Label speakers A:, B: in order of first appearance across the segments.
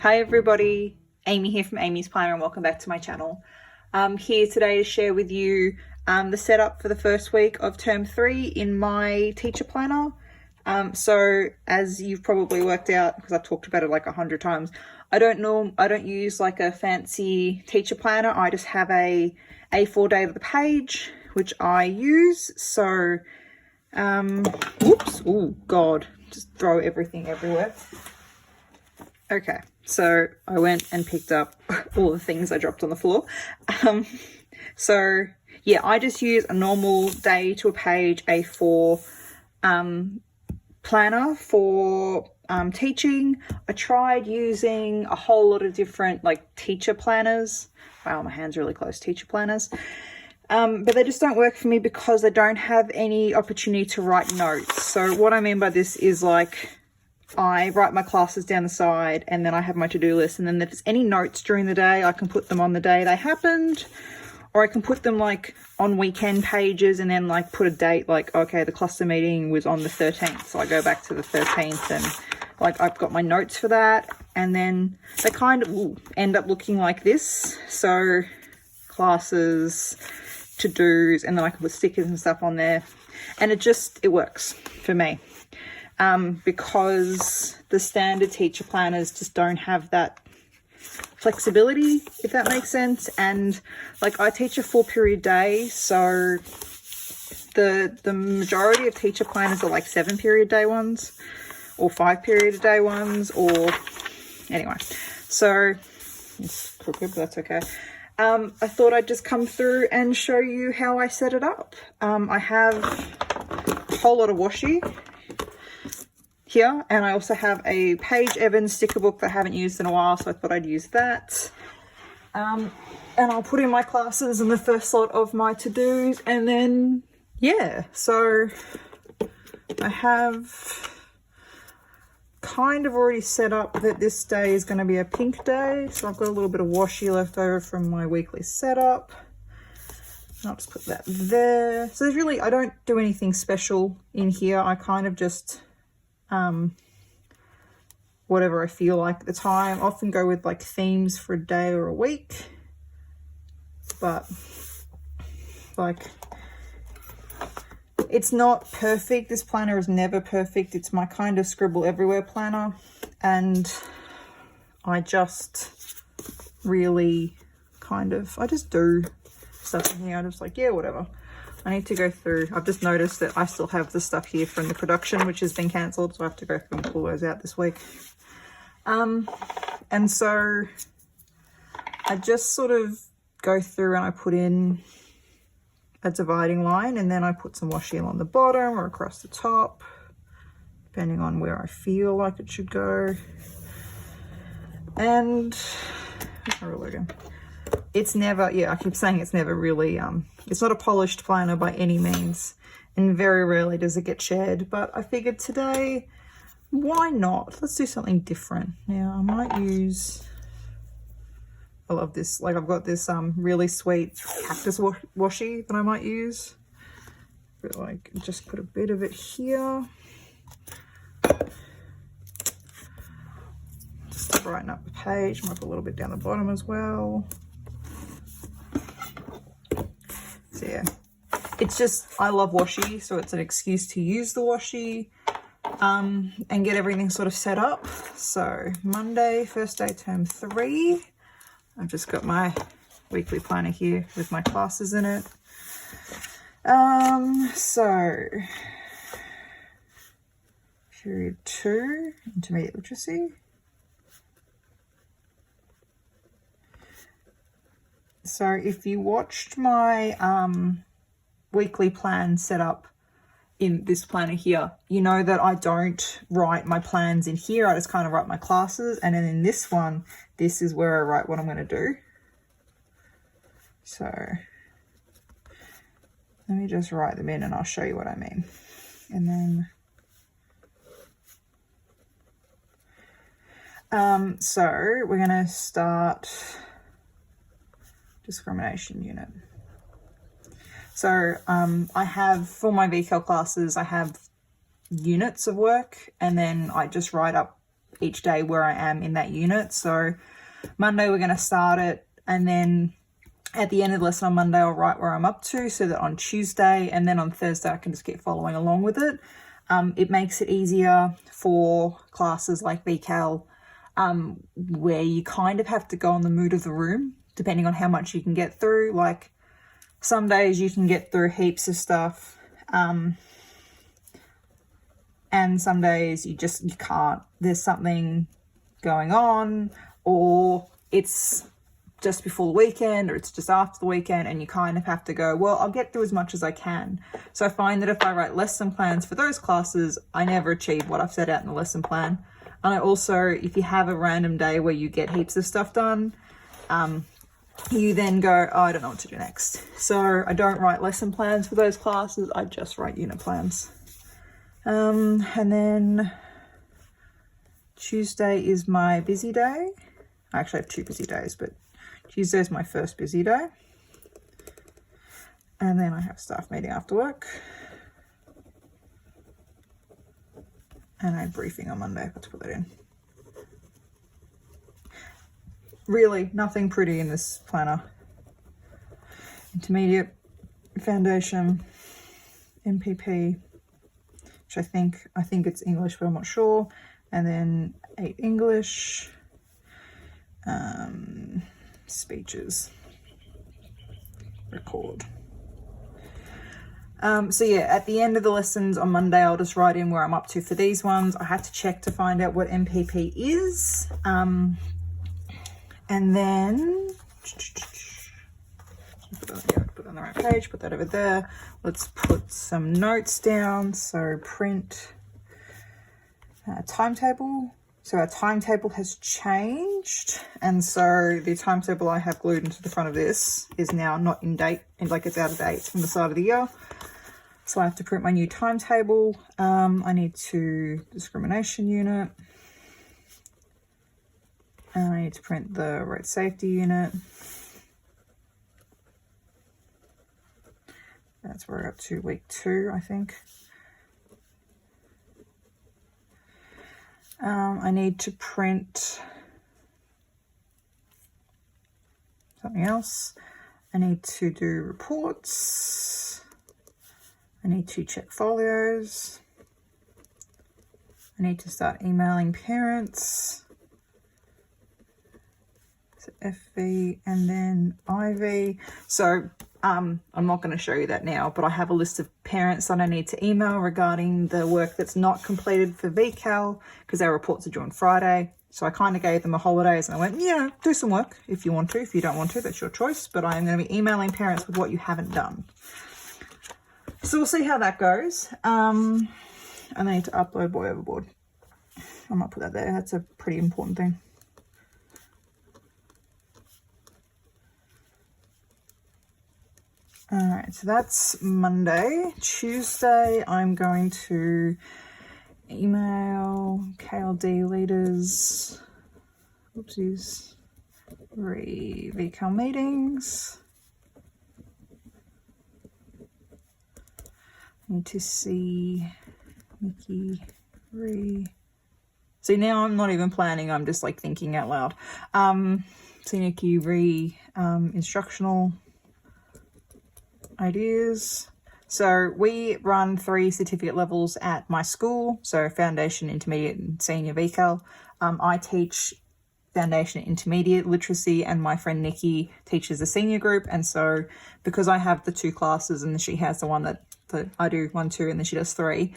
A: Hi everybody, Amy here from Amy's Planner and welcome back to my channel. I'm here today to share with you the setup for the first week of term 3 in my teacher planner. So as you've probably worked out, because I've talked about it like 100 times, I don't use like a fancy teacher planner. I just have a A4 date of the page, which I use. So, oops, oh God, just throw everything everywhere. Okay, so I went and picked up all the things I dropped on the floor. So yeah, I just use a normal day to a page A4 planner for teaching. I tried using a whole lot of different like teacher planners. Wow, my hand's really close, teacher planners. But they just don't work for me because they don't have any opportunity to write notes. So what I mean by this is like, I write my classes down the side and then I have my to-do list, and then if there's any notes during the day, I can put them on the day they happened, or I can put them like on weekend pages and then like put a date like, okay, the cluster meeting was on the 13th, so I go back to the 13th and like I've got my notes for that, and then they kind of end up looking like this. So classes, to-dos, and then I can put stickers and stuff on there, and it works for me. Because the standard teacher planners just don't have that flexibility, if that makes sense. And like I teach a 4-period day, so the majority of teacher planners are like 7-period day ones or 5-period day ones, or anyway. So it's crooked, but that's okay. I thought I'd just come through and show you how I set it up. I have a whole lot of washi here, and I also have a Paige Evans sticker book that I haven't used in a while, so I thought I'd use that. And I'll put in my classes in the first slot of my to-dos, and then yeah, so I have kind of already set up that this day is going to be a pink day, so I've got a little bit of washi left over from my weekly setup. I'll just put that there. So there's really, I don't do anything special in here. I kind of just whatever I feel like at the time. I often go with like themes for a day or a week, but like it's not perfect. This planner is never perfect. It's my kind of scribble everywhere planner, and I just really I just do stuff in here. I'm just like, yeah, whatever. I need to go through. I've just noticed that I still have the stuff here from the production, which has been cancelled, so I have to go through and pull those out this week. And so I just sort of go through and I put in a dividing line, and then I put some washi along the bottom or across the top, depending on where I feel like it should go. And where's my ruler again? It's never, yeah, I keep saying it's never really, it's not a polished planner by any means, and very rarely does it get shared, but I figured today, why not? Let's do something different. Now, I might use, I love this, like I've got this really sweet cactus washi that I might use, but like just put a bit of it here, just to brighten up the page. Might put a little bit down the bottom as well. So yeah, it's just, I love washi, so it's an excuse to use the washi and get everything sort of set up. So Monday, first day term 3, I've just got my weekly planner here with my classes in it. So period 2, intermediate literacy. So if you watched my weekly plan set up in this planner here, you know that I don't write my plans in here. I just kind of write my classes, and then in this one, this is where I write what I'm going to do. So let me just write them in and I'll show you what I mean. And then so we're going to start discrimination unit. So I have, for my VCAL classes, I have units of work, and then I just write up each day where I am in that unit. So Monday we're going to start it, and then at the end of the lesson on Monday I'll write where I'm up to, so that on Tuesday and then on Thursday I can just keep following along with it. It makes it easier for classes like VCAL, where you kind of have to go on the mood of the room, depending on how much you can get through. Like some days you can get through heaps of stuff, and some days you can't. There's something going on, or it's just before the weekend, or it's just after the weekend, and you kind of have to go, well, I'll get through as much as I can. So I find that if I write lesson plans for those classes, I never achieve what I've set out in the lesson plan. And I also, if you have a random day where you get heaps of stuff done, you then go, oh, I don't know what to do next. So I don't write lesson plans for those classes, I just write unit plans. And then Tuesday is my busy day. I actually have 2 busy days, but Tuesday is my first busy day. And then I have staff meeting after work. And a briefing on Monday. Let's put that in. Really, nothing pretty in this planner. Intermediate, foundation, MPP, which I think it's English, but I'm not sure. And then 8 English, speeches, record. So yeah, at the end of the lessons on Monday, I'll just write in where I'm up to for these ones. I have to check to find out what MPP is. And then, put it on the right page, put that over there. Let's put some notes down. So print timetable. So our timetable has changed, and so the timetable I have glued into the front of this is now not in date, and like it's out of date from the start of the year. So I have to print my new timetable. I need to discrimination unit, and I need to print the road safety unit. That's where we're up to week 2, I think. I need to print something else. I need to do reports. I need to check folios. I need to start emailing parents. So FV and then IV. So I'm not going to show you that now, but I have a list of parents that I need to email regarding the work that's not completed for VCAL, because our reports are due on Friday. So I kind of gave them the holidays and I went, yeah, do some work if you want to. If you don't want to, that's your choice. But I'm going to be emailing parents with what you haven't done. So we'll see how that goes. And I need to upload Boy Overboard. I might put that there. That's a pretty important thing. All right, so that's Monday. Tuesday, I'm going to email KLD leaders, oopsies, VCAL meetings. I need to see Nikki, See, now I'm not even planning, I'm just like thinking out loud. See Nikki, instructional ideas. So we run 3 certificate levels at my school, so foundation, intermediate and senior VCAL. I teach foundation, intermediate literacy, and my friend Nikki teaches the senior group. And so because I have the 2 classes and she has the one that I do 1, 2, and then she does 3,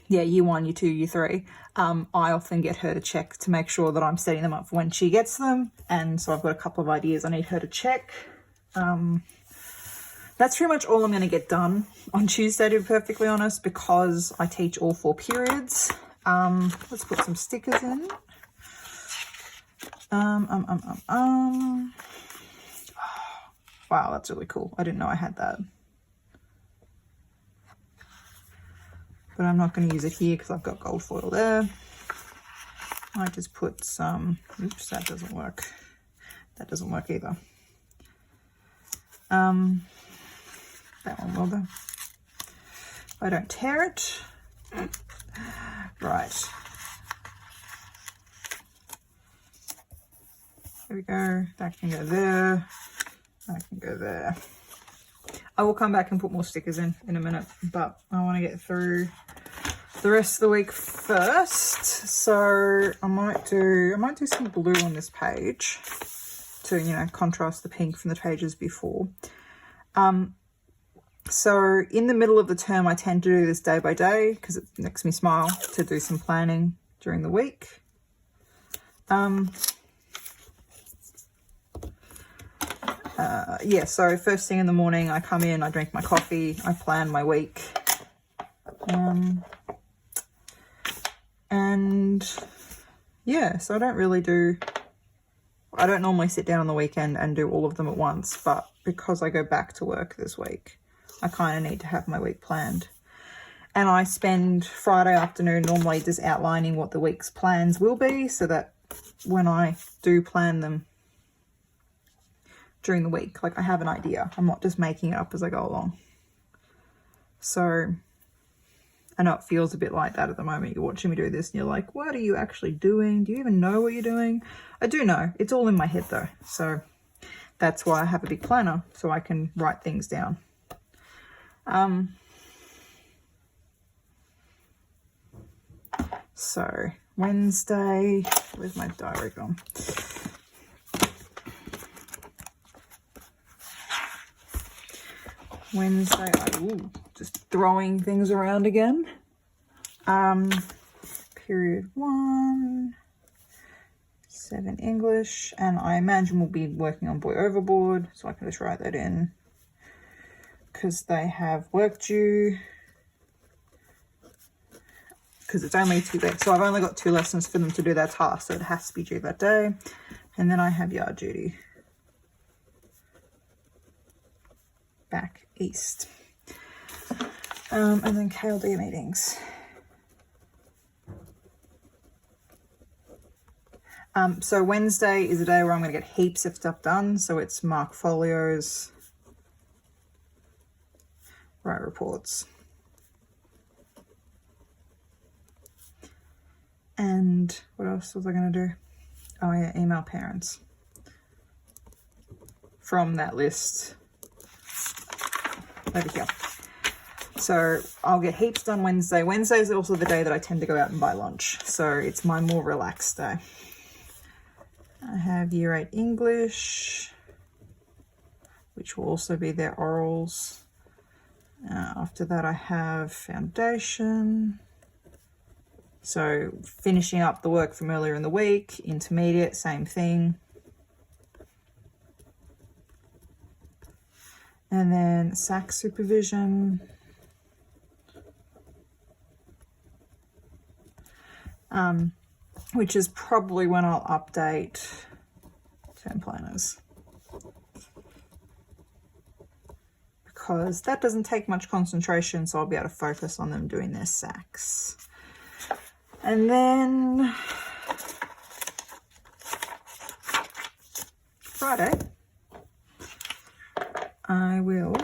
A: year 1, year 2, year 3, I often get her to check to make sure that I'm setting them up for when she gets them. And so I've got a couple of ideas I need her to check. That's pretty much all I'm going to get done on Tuesday, to be perfectly honest, because I teach all 4 periods. Let's put some stickers in. Wow, that's really cool. I didn't know I had that. But I'm not going to use it here because I've got gold foil there. I just put some, oops, that doesn't work. That doesn't work either. That one will go. I don't tear it. Right. There we go. That can go there. That can go there. I will come back and put more stickers in a minute, but I want to get through the rest of the week first. So I might do some blue on this page to, you know, contrast the pink from the pages before. So in the middle of the term, I tend to do this day by day because it makes me smile to do some planning during the week. Yeah, so first thing in the morning, I come in, I drink my coffee, I plan my week. And yeah, so I don't normally sit down on the weekend and do all of them at once, but because I go back to work this week, I kind of need to have my week planned. And I spend Friday afternoon normally just outlining what the week's plans will be so that when I do plan them during the week, like I have an idea. I'm not just making it up as I go along. So I know it feels a bit like that at the moment. You're watching me do this and you're like, what are you actually doing? Do you even know what you're doing? I do know. It's all in my head though. So that's why I have a big planner, so I can write things down. So Wednesday, where's my diary gone? Wednesday, just throwing things around again. Period 1, 7 English, and I imagine we'll be working on Boy Overboard, so I can just write that in because they have work due, because it's only 2 days, so I've only got 2 lessons for them to do their task, so it has to be due that day. And then I have yard duty back east, and then KLD meetings. So Wednesday is a day where I'm going to get heaps of stuff done. So it's mark folios, write reports, and what else was I going to do? Oh yeah, email parents from that list over here. So I'll get heaps done Wednesday. Wednesday is also the day that I tend to go out and buy lunch, so it's my more relaxed day. I have Year 8 English, which will also be their orals. After that I have foundation, so finishing up the work from earlier in the week. Intermediate, same thing. And then SAC supervision. Which is probably when I'll update term planners, because that doesn't take much concentration, so I'll be able to focus on them doing their SACs. And then Friday, I will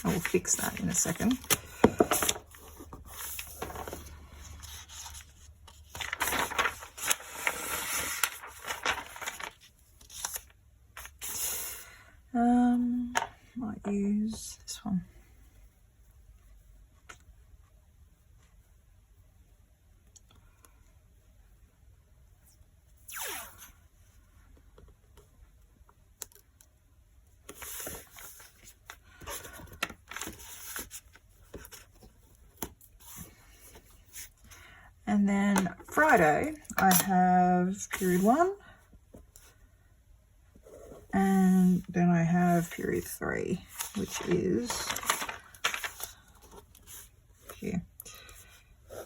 A: I will fix that in a second. Might use this one. And then Friday, I have period 1, and then I have period 3, which is here.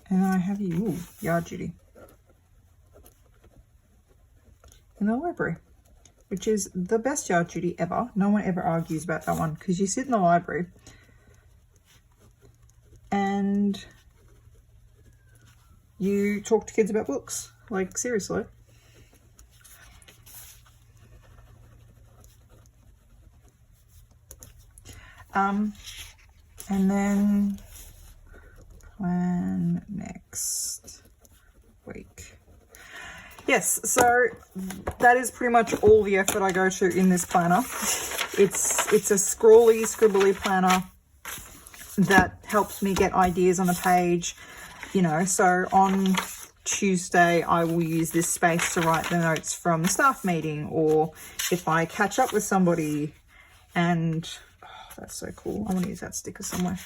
A: And then I have yard duty in the library, which is the best yard duty ever. No one ever argues about that one, because you sit in the library and you talk to kids about books. Like, seriously. And then plan next week. Yes, so that is pretty much all the effort I go to in this planner. It's a scrawly, scribbly planner that helps me get ideas on the page, you know. So on Tuesday, I will use this space to write the notes from the staff meeting, or if I catch up with somebody and, oh, that's so cool. I want to use that sticker somewhere.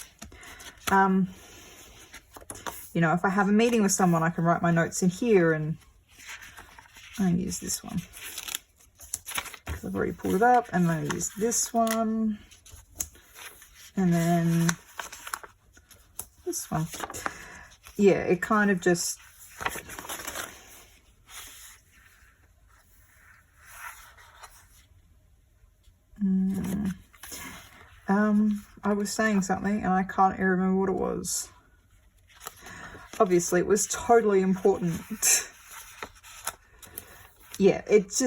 A: You know, if I have a meeting with someone, I can write my notes in here, and I use this one because I've already pulled it up, and then I use this one, and then this one. Yeah, it kind of just I was saying something and I can't even remember what it was. Obviously, it was totally important. Yeah, it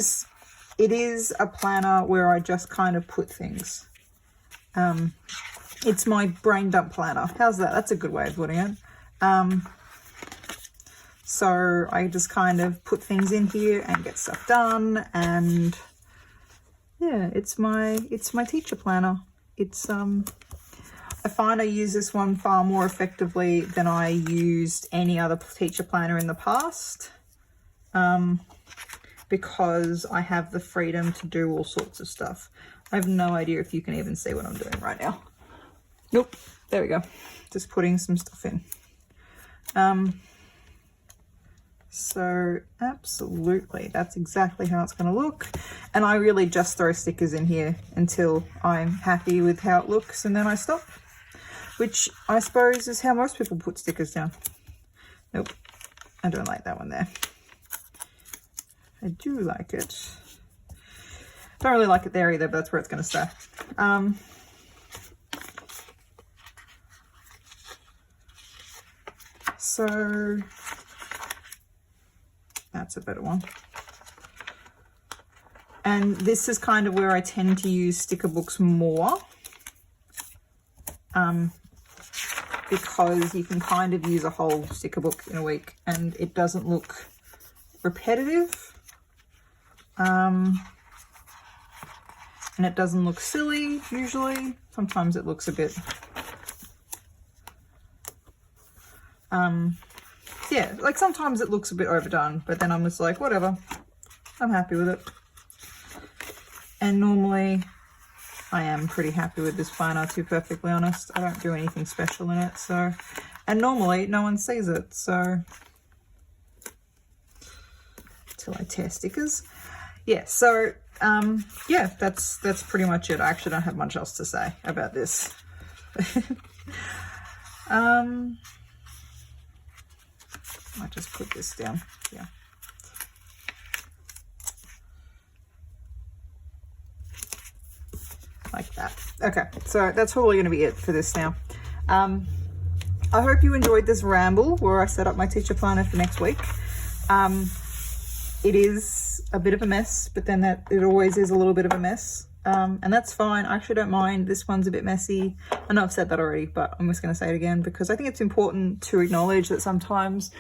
A: is a planner where I just kind of put things. It's my brain dump planner. How's that? That's a good way of putting it. So I just kind of put things in here and get stuff done, and yeah, it's my teacher planner. It's I find I use this one far more effectively than I used any other teacher planner in the past, because I have the freedom to do all sorts of stuff. I have no idea if you can even see what I'm doing right now. Nope, there we go. Just putting some stuff in. So absolutely, that's exactly how it's going to look. And I really just throw stickers in here until I'm happy with how it looks, and then I stop, which I suppose is how most people put stickers down. Nope, I don't like that one there. I do like it. Don't really like it there either, but that's where it's going to stay. So that's a better one. And this is kind of where I tend to use sticker books more, because you can kind of use a whole sticker book in a week and it doesn't look repetitive, and it doesn't look silly usually. Sometimes it looks a bit yeah, like sometimes it looks a bit overdone, but then I'm just like, whatever, I'm happy with it. And normally I am pretty happy with this planner, to be perfectly honest. I don't do anything special in it, so, and normally no one sees it, so, till I tear stickers. Yeah, so yeah, that's pretty much it. I actually don't have much else to say about this. I just put this down. Yeah. Like that. Okay, so that's probably going to be it for this now. I hope you enjoyed this ramble where I set up my teacher planner for next week. It is a bit of a mess, but then it always is a little bit of a mess. And that's fine. I actually don't mind. This one's a bit messy. I know I've said that already, but I'm just going to say it again because I think it's important to acknowledge that sometimes,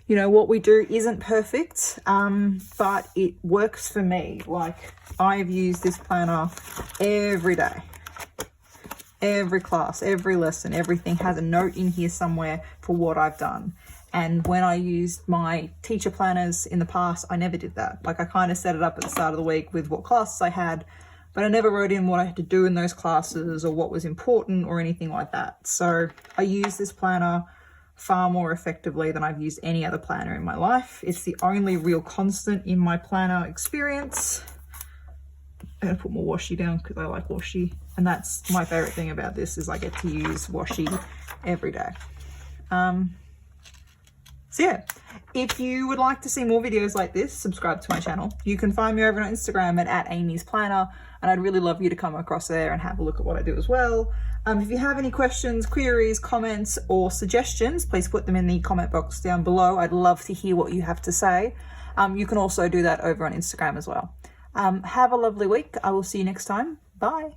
A: you know, what we do isn't perfect, but it works for me. Like, I've used this planner every day, every class, every lesson, everything has a note in here somewhere for what I've done. And when I used my teacher planners in the past, I never did that. Like, I kind of set it up at the start of the week with what classes I had, but I never wrote in what I had to do in those classes or what was important or anything like that. So I use this planner far more effectively than I've used any other planner in my life. It's the only real constant in my planner experience. I'm gonna put more washi down because I like washi, and that's my favorite thing about this, is I get to use washi every day. So yeah, if you would like to see more videos like this, subscribe to my channel. You can find me over on Instagram at @Amy'sPlanner, and I'd really love you to come across there and have a look at what I do as well. If you have any questions, queries, comments, or suggestions, please put them in the comment box down below. I'd love to hear what you have to say. You can also do that over on Instagram as well. Have a lovely week. I will see you next time. Bye.